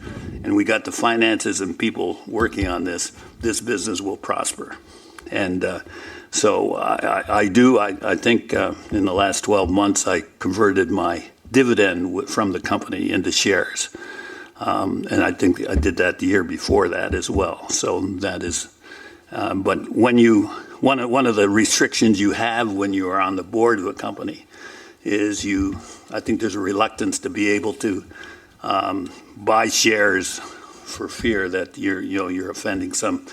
and we got the finances and people working on this business will prosper. And so I think in the last 12 months, I converted my dividend from the company into shares. And I think I did that the year before that as well. So that is, but one of the restrictions you have when you are on the board of a company is I think there's a reluctance to be able to buy shares for fear that you're offending some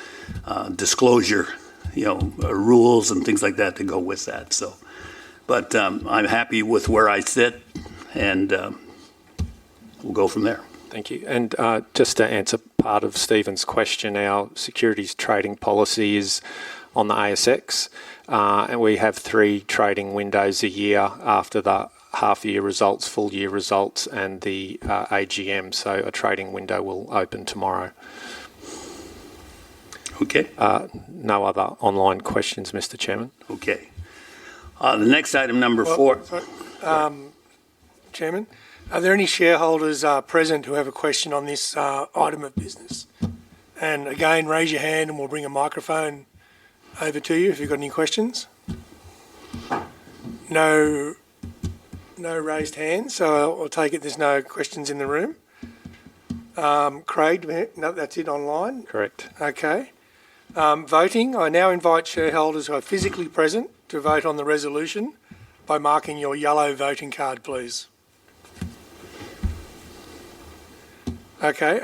disclosure, rules and things like that to go with that. So, but I'm happy with where I sit, and we'll go from there. Thank you. And just to answer part of Stephen's question, our securities trading policy is on the ASX, and we have 3 trading windows a year after the half-year results, full-year results, and the AGM. So a trading window will open tomorrow. Okay. No other online questions, Mr. Chairman. Okay. The next item, number 4. Chairman, are there any shareholders present who have a question on this item of business? And again, raise your hand and we'll bring a microphone over to you if you've got any questions. No raised hands, so I'll take it there's no questions in the room. Craig, no, that's it online. Correct. Okay. Voting, I now invite shareholders who are physically present to vote on the resolution by marking your yellow voting card, please. Okay.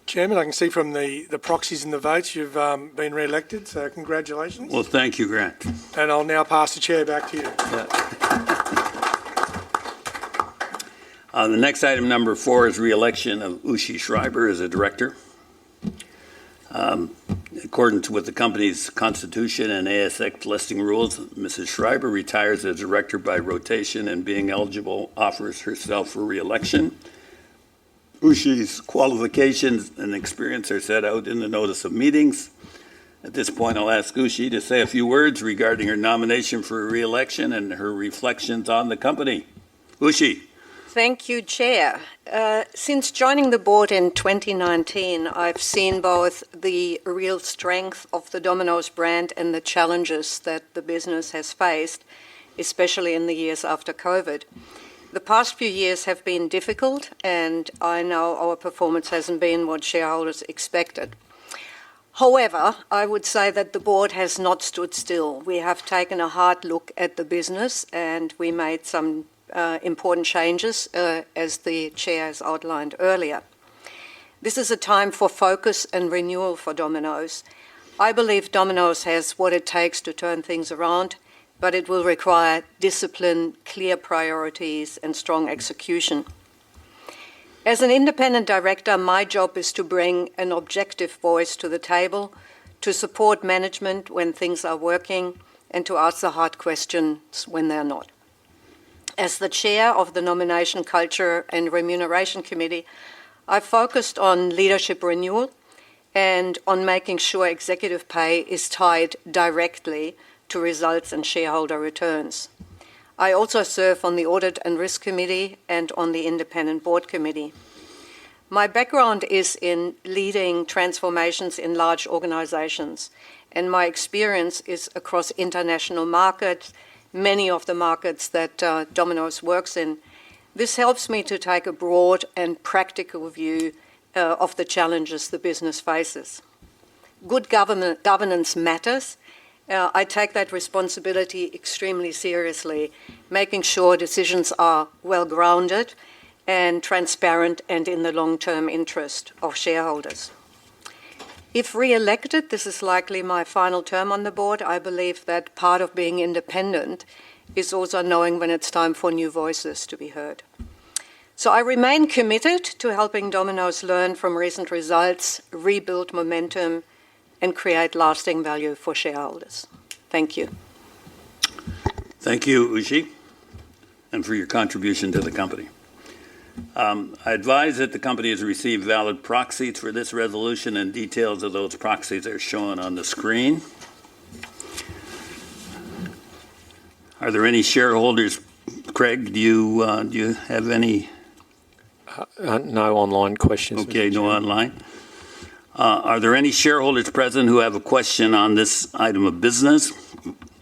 Chairman, I can see from the proxies and the votes you've been re-elected, so congratulations. Well, thank you, Grant. And I'll now pass the chair back to you. The next item, number 4, is re-election of Ushi Schreiber as a director. In accordance with the company's constitution and ASX listing rules, Mrs. Schreiber retires as director by rotation and, being eligible, offers herself for re-election. Ushi's qualifications and experience are set out in the notice of meetings. At this point, I'll ask Ushi to say a few words regarding her nomination for re-election and her reflections on the company. Ushi. Thank you, Chair. Since joining the board in 2019, I've seen both the real strength of the Domino's brand and the challenges that the business has faced, especially in the years after COVID. The past few years have been difficult, and I know our performance hasn't been what shareholders expected. However, I would say that the board has not stood still. We have taken a hard look at the business, and we made some important changes, as the Chair has outlined earlier. This is a time for focus and renewal for Domino's. I believe Domino's has what it takes to turn things around, but it will require discipline, clear priorities, and strong execution. As an independent director, my job is to bring an objective voice to the table, to support management when things are working, and to ask the hard questions when they're not. As the chair of the Nomination, Culture and Remuneration Committee, I've focused on leadership renewal and on making sure executive pay is tied directly to results and shareholder returns. I also serve on the Audit and Risk Committee and on the Independent Board Committee. My background is in leading transformations in large organisations, and my experience is across international markets, many of the markets that Domino's works in. This helps me to take a broad and practical view of the challenges the business faces. Good governance matters. I take that responsibility extremely seriously, making sure decisions are well-grounded and transparent and in the long-term interest of shareholders. If re-elected, this is likely my final term on the board. I believe that part of being independent is also knowing when it's time for new voices to be heard. So I remain committed to helping Domino's learn from recent results, rebuild momentum, and create lasting value for shareholders. Thank you. Thank you, Ushi, and for your contribution to the company. I advise that the company has received valid proxies for this resolution, and details of those proxies are shown on the screen. Are there any shareholders? Craig, do you have any? No online questions. Okay, Mr. no Chairman. online. Are there any shareholders present who have a question on this item of business?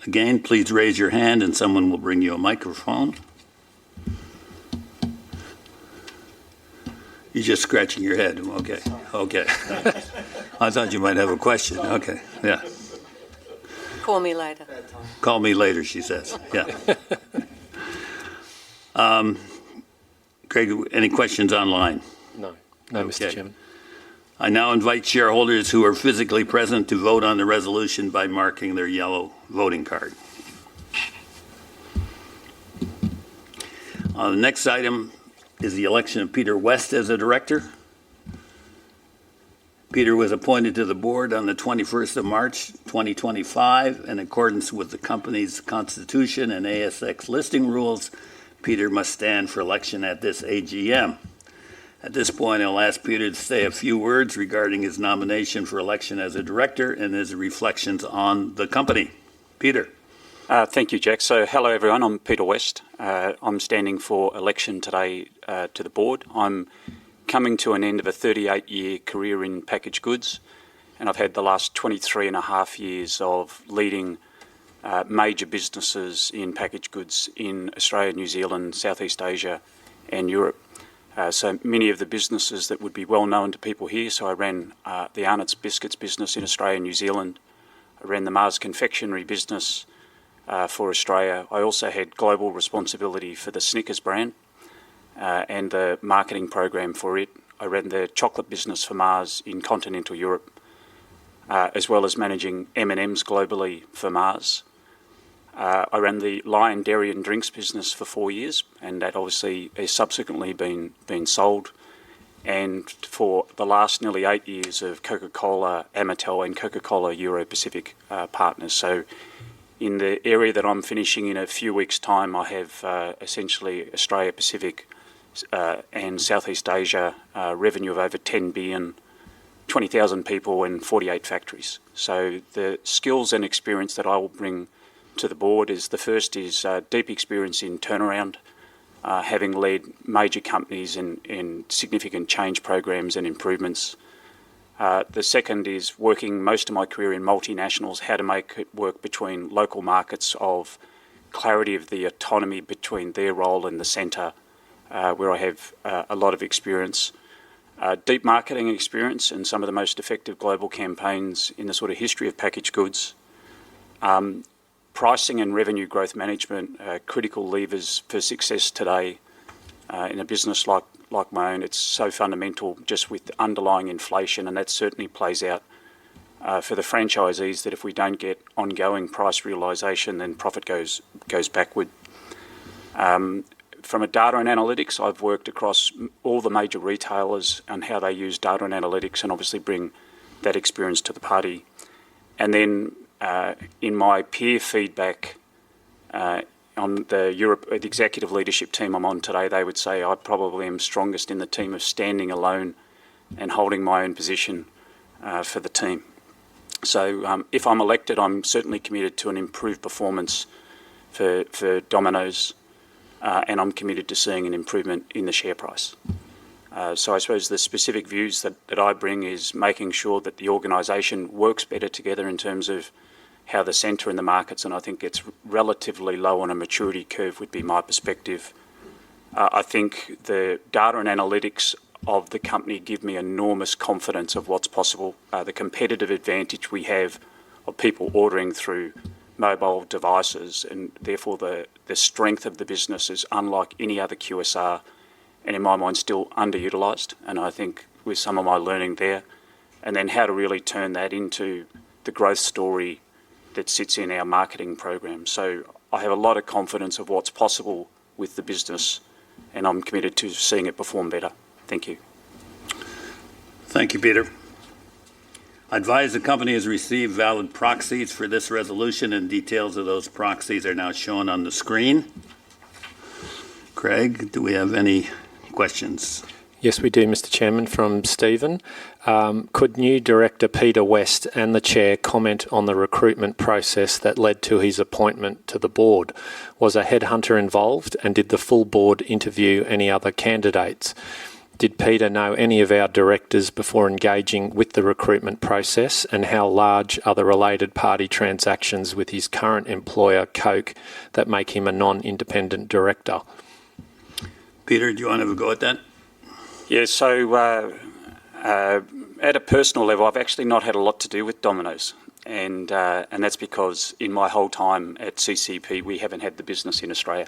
Again, please raise your hand and someone will bring you a microphone. You're just scratching your head. Okay. I thought you might have a question. Okay, yeah. Call me later. Call me later, she says. Yeah. Craig, any questions online? No, Mr. Okay. Chairman. I now invite shareholders who are physically present to vote on the resolution by marking their yellow voting card. The next item is the election of Peter West as a director. Peter was appointed to the board on the 21st of March, 2025. In accordance with the company's constitution and ASX listing rules, Peter must stand for election at this AGM. At this point, I'll ask Peter to say a few words regarding his nomination for election as a director and his reflections on the company. Peter. Thank you, Jack. So, hello everyone, I'm Peter West. I'm standing for election today to the board. I'm coming to an end of a 38-year career in packaged goods, and I've had the last 23 and a half years of leading major businesses in packaged goods in Australia, New Zealand, Southeast Asia and Europe. So many of the businesses that would be well known to people here. So I ran the Arnott's Biscuits business in Australia and New Zealand. I ran the Mars Confectionery business for Australia. I also had global responsibility for the Snickers brand and the marketing program for it. I ran the chocolate business for Mars in continental Europe, as well as managing M&Ms globally for Mars. I ran the Lion Dairy and Drinks business for 4 years, and that obviously has subsequently been sold. And for the last nearly 8 years of Coca-Cola Amatil and Coca-Cola Euro-Pacific partners. So in the area that I'm finishing in a few weeks' time, I have essentially Australia Pacific and Southeast Asia revenue of over 10 billion, 20,000 people and 48 factories. So the skills and experience that I will bring to the board is, the first is deep experience in turnaround, having led major companies in significant change programs and improvements. The second is working most of my career in multinationals, how to make it work between local markets, of clarity of the autonomy between their role and the centre, where I have a lot of experience. Deep marketing experience and some of the most effective global campaigns in the sort of history of packaged goods. Pricing and revenue growth management are critical levers for success today in a business like my own. It's so fundamental just with underlying inflation, and that certainly plays out for the franchisees, that if we don't get ongoing price realisation, then profit goes backward. From a data and analytics, I've worked across all the major retailers and how they use data and analytics, and obviously bring that experience to the party. And then in my peer feedback on the executive leadership team I'm on today, they would say I probably am strongest in the team of standing alone and holding my own position for the team. So if I'm elected, I'm certainly committed to an improved performance for Domino's, and I'm committed to seeing an improvement in the share price. So I suppose the specific views that I bring is making sure that the organisation works better together in terms of how the centre and the markets, and I think it's relatively low on a maturity curve, would be my perspective. I think the data and analytics of the company give me enormous confidence of what's possible. The competitive advantage we have of people ordering through mobile devices, and therefore the strength of the business is unlike any other QSR, and in my mind still underutilised. And I think with some of my learning there, and then how to really turn that into the growth story that sits in our marketing program. So I have a lot of confidence of what's possible with the business, and I'm committed to seeing it perform better. Thank you. Thank you, Peter. I advise the company has received valid proxies for this resolution, and details of those proxies are now shown on the screen. Craig, do we have any questions? Yes, we do, Mr. Chairman, from Stephen. Could new Director Peter West and the Chair comment on the recruitment process that led to his appointment to the board? Was a headhunter involved, and did the full board interview any other candidates? Did Peter know any of our directors before engaging with the recruitment process, and how large are the related party transactions with his current employer, Coke, that make him a non-independent director? Peter, do you want to have a go at that? Yeah, so at a personal level, I've actually not had a lot to do with Domino's, and that's because in my whole time at CCP, we haven't had the business in Australia,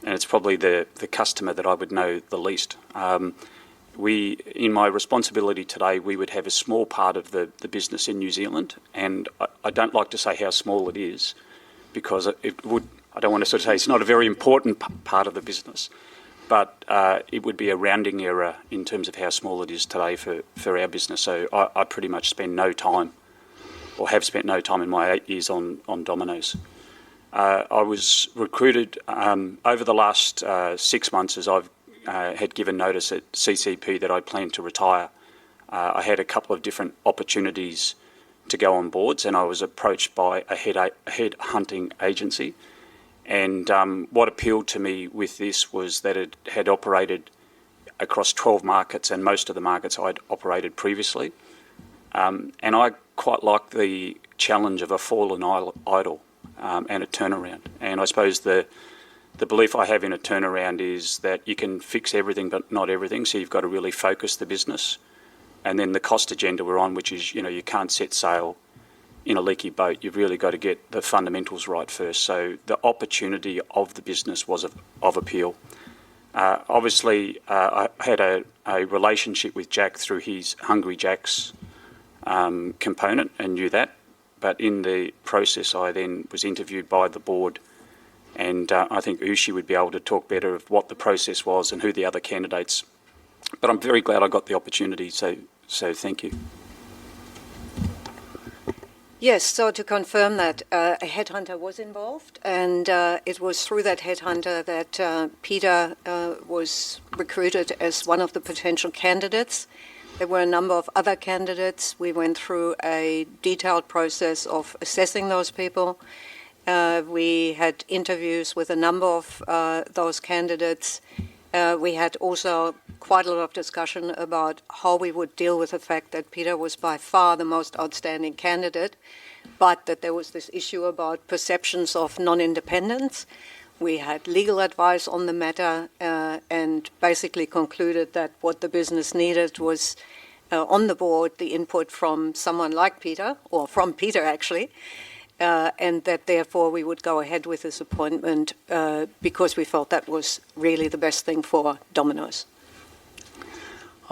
and it's probably the customer that I would know the least. In my responsibility today, we would have a small part of the business in New Zealand, and I don't like to say how small it is, because I don't want to sort of say it's not a very important part of the business. But it would be a rounding error in terms of how small it is today for our business. So I pretty much spend no time, or have spent no time in my 8 years on Domino's. I was recruited over the last 6 months, as I've had given notice at CCP that I planned to retire. I had a couple of different opportunities to go on boards, and I was approached by a head hunting agency. And what appealed to me with this was that it had operated across 12 markets, and most of the markets I'd operated previously. And I quite like the challenge of a fallen idol and a turnaround. And I suppose the the belief I have in a turnaround is that you can fix everything but not everything, so you've got to really focus the business. And then the cost agenda we're on, which is, you can't set sail in a leaky boat. You've really got to get the fundamentals right first. So the opportunity of the business was of appeal. Obviously, I had a relationship with Jack through his Hungry Jack's component and knew that. But in the process, I then was interviewed by the board, and I think Ushi would be able to talk better of what the process was and who the other candidates. But I'm very glad I got the opportunity, so thank you. Yes, so to confirm that, a headhunter was involved, and it was through that headhunter that Peter was recruited as one of the potential candidates. There were a number of other candidates. We went through a detailed process of assessing those people. We had interviews with a number of those candidates. We had also quite a lot of discussion about how we would deal with the fact that Peter was by far the most outstanding candidate, but that there was this issue about perceptions of non-independence. We had legal advice on the matter and basically concluded that what the business needed was on the board the input from someone like Peter, or from Peter actually, and that therefore we would go ahead with this appointment because we felt that was really the best thing for Domino's.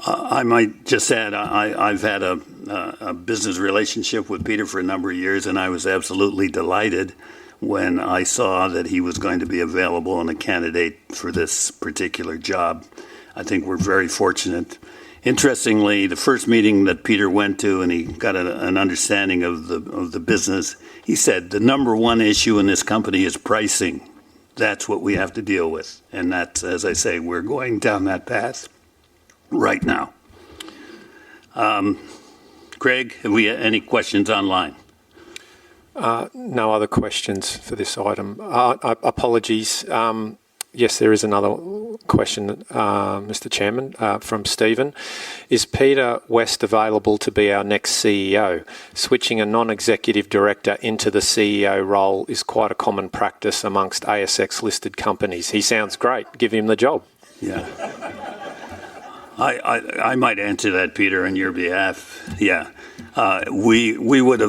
I might just add, I've had a business relationship with Peter for a number of years, and I was absolutely delighted when I saw that he was going to be available and a candidate for this particular job. I think we're very fortunate. Interestingly, the first meeting that Peter went to and he got an understanding of the business, he said the number one issue in this company is pricing. That's what we have to deal with. And that's, as I say, we're going down that path right now. Craig, have we any questions online? No other questions for this item. Apologies. Yes, there is another question, Mr. Chairman, from Stephen. Is Peter West available to be our next CEO? Switching a non-executive director into the CEO role is quite a common practice amongst ASX-listed companies. He sounds great. Give him the job. Yeah. I might answer that, Peter, on your behalf. Yeah. We would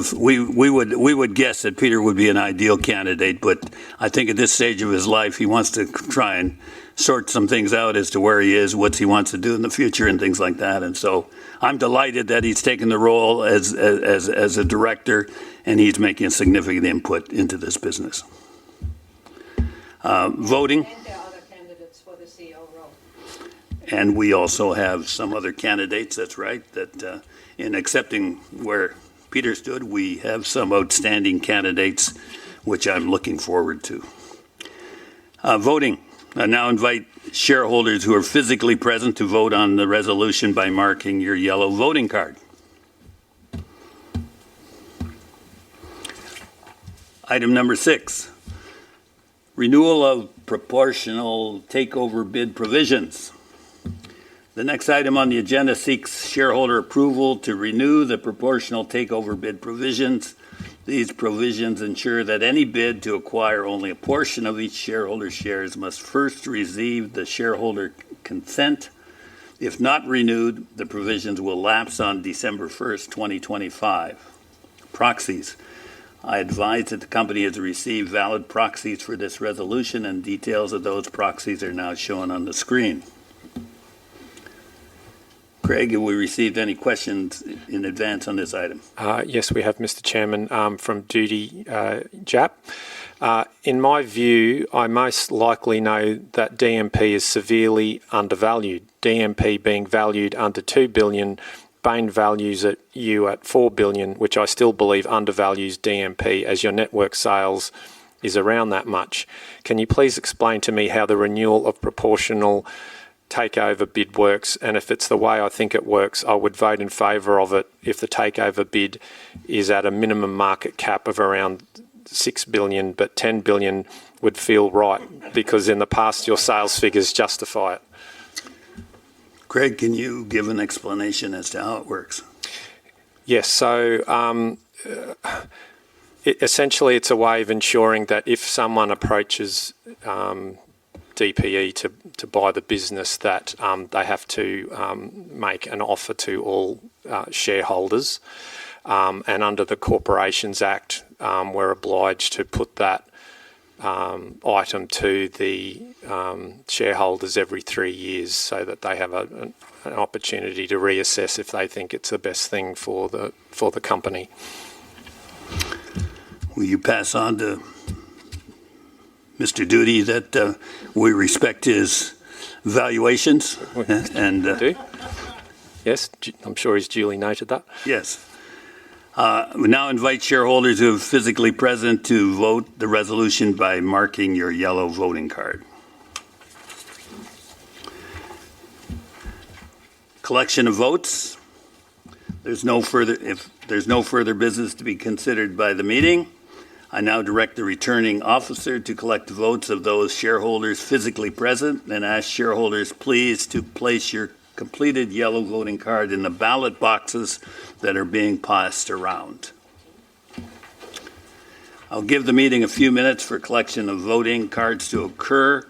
guess that Peter would be an ideal candidate, but I think at this stage of his life, he wants to try and sort some things out as to where he is, what he wants to do in the future, and things like that. And so I'm delighted that he's taken the role as a director, and he's making a significant input into this business. Voting. And there are other candidates for the CEO role. And we also have some other candidates, that's right, that in accepting where Peter stood, we have some outstanding candidates, which I'm looking forward to. Voting. I now invite shareholders who are physically present to vote on the resolution by marking your yellow voting card. Item number 6, renewal of proportional takeover bid provisions. The next item on the agenda seeks shareholder approval to renew the proportional takeover bid provisions. These provisions ensure that any bid to acquire only a portion of each shareholder's shares must first receive the shareholder consent. If not renewed, the provisions will lapse on December 1st, 2025. Proxies. I advise that the company has received valid proxies for this resolution, and details of those proxies are now shown on the screen. Craig, have we received any questions in advance on this item? Yes, we have, Mr. Chairman, from Judy Jap. In my view, I most likely know that DMP is severely undervalued. DMP being valued under $2 billion, Bain values you at $4 billion, which I still believe undervalues DMP as your network sales is around that much. Can you please explain to me how the renewal of proportional takeover bid works, and if it's the way I think it works, I would vote in favour of it if the takeover bid is at a minimum market cap of around $6 billion, but $10 billion would feel right because in the past your sales figures justify it. Craig, can you give an explanation as to how it works? Yes, so Essentially, it's a way of ensuring that if someone approaches DPE to buy the business, that they have to make an offer to all shareholders. And under the Corporations Act, we're obliged to put that item to the shareholders every 3 years so that they have an opportunity to reassess if they think it's the best thing for the company. Will you pass on to Mr. Doody that we respect his valuations? And Do? Yes, I'm sure he's duly noted that. yes. We now invite shareholders who are physically present to vote the resolution by marking your yellow voting card. Collection of votes. If there's no further business to be considered by the meeting, I now direct the returning officer to collect the votes of those shareholders physically present and ask shareholders please to place your completed yellow voting card in the ballot boxes that are being passed around. I'll give the meeting a few minutes for collection of voting cards to occur.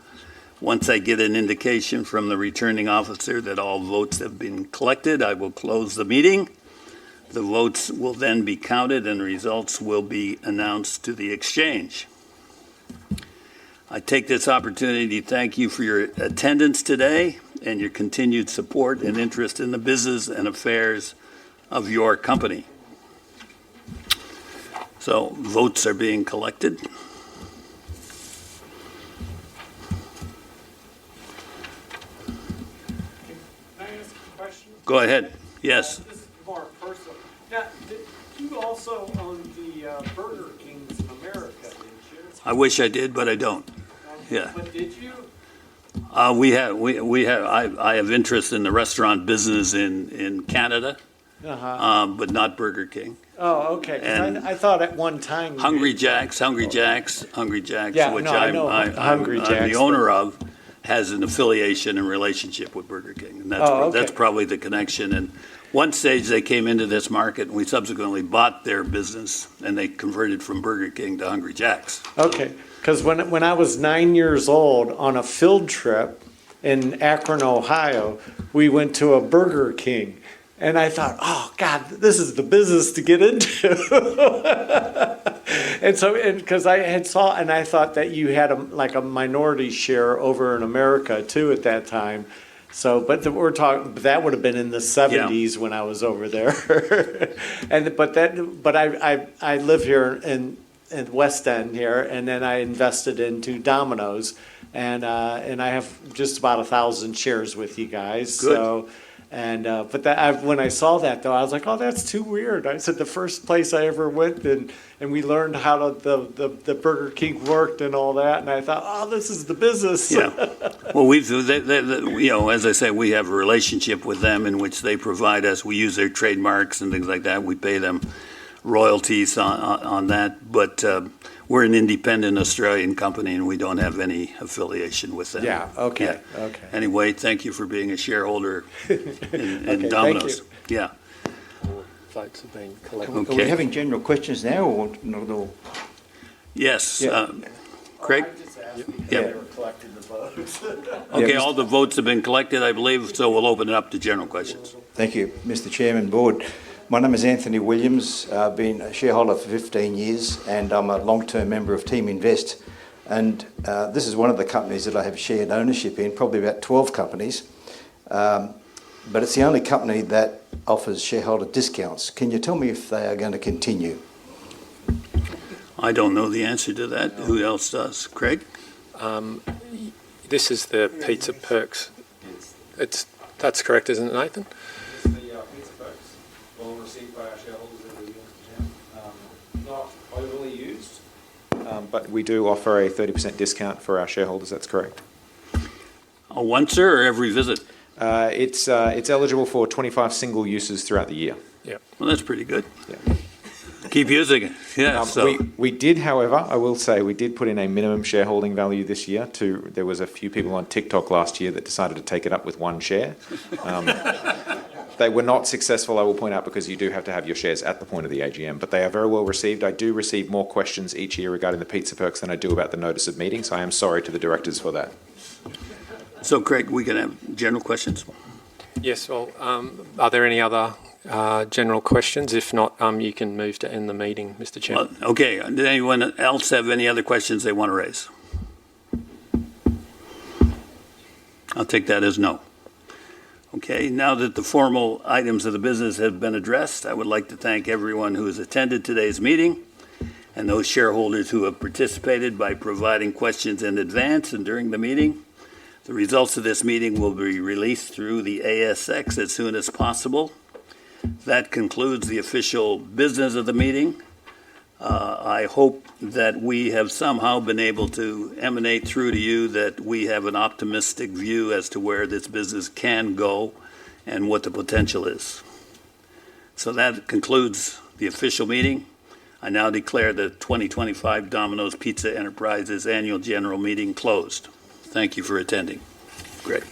Once I get an indication from the returning officer that all votes have been collected, I will close the meeting. The votes will then be counted and results will be announced to the exchange. I take this opportunity to thank you for your attendance today and your continued support and interest in the business and affairs of your company. So votes are being collected. Can I ask a question? Go ahead. Yes. This is more personal. Now, did you also own the Burger Kings in America, didn't you? I wish I did, but I don't. Yeah. But did you? I have interest in the restaurant business in Canada, but not Burger King. Oh, okay. 'Cause And I thought at one time. Hungry Jack's, Yeah, which no, I know Hungry I'm Jack's, the owner of, has an affiliation and relationship with Burger King. And Oh, that's okay. probably the connection. And one stage they came into this market and we subsequently bought their business and they converted from Burger King to Hungry Jack's. Okay, because when I was 9 years old on a field trip in Akron, Ohio, we went to a Burger King. And I thought, oh, God, this is the business to get into. And so, because I had saw, and I thought that you had like a minority share over in America too at that time. So, but we're talking, that would have been in the 70s when I was over there. But I live here in West End here, and then I invested into Domino's, and I have just about 1,000 shares with you guys. Good. So, when I saw that though, I was like, oh, that's too weird. I said the first place I ever went and we learned how the Burger King worked and all that, and I thought, oh, this is the business. Yeah. Well, as I say, we have a relationship with them in which they provide us. We use their trademarks and things like that. We pay them royalties on that. But we're an independent Australian company, and we don't have any affiliation with them. Yeah, okay, okay. Anyway, thank you for being a shareholder in Okay, Domino's. thank you. Yeah. Votes have been collected. Are we having general questions now or not at all? Yes. Yeah. Craig? They were collecting the votes. Okay, Yeah, all the votes have been collected, I believe, so we'll open it up to general questions. Thank you, Mr Chairman, Board. My name is Anthony Williams. I've been a shareholder for 15 years and I'm a long-term member of Team Invest. And this is one of the companies that I have shared ownership in, probably about 12 companies. But it's the only company that offers shareholder discounts. Can you tell me if they are going to continue? I don't know the answer to that. Who else does? Craig? This is the Pizza Perks. That's correct, isn't it, Nathan? The pizza perks, well received by our shareholders every year, Mr. Chairman. Not overly used, but we do offer a 30% discount for our shareholders, that's correct. Once or every visit? It's eligible for 25 single uses throughout the year. Well, that's pretty good. Yeah. Keep using it. Yeah. We did, however, I will say, we did put in a minimum shareholding value this year. There was a few people on TikTok last year that decided to take it up with one share. They were not successful, I will point out, because you do have to have your shares at the point of the AGM, but they are very well received. I do receive more questions each year regarding the pizza perks than I do about the notice of meeting, so I am sorry to the directors for that. So Craig, we can have general questions? Yes, well, are there any other general questions? If not, you can move to end the meeting, Mr Chairman. Okay, did anyone else have any other questions they want to raise? I'll take that as no. Okay, now that the formal items of the business have been addressed, I would like to thank everyone who has attended today's meeting and those shareholders who have participated by providing questions in advance and during the meeting. The results of this meeting will be released through the ASX as soon as possible. That concludes the official business of the meeting. I hope that we have somehow been able to emanate through to you that we have an optimistic view as to where this business can go and what the potential is. So that concludes the official meeting. I now declare the 2025 Domino's Pizza Enterprises Annual General Meeting closed. Thank you for attending. Great.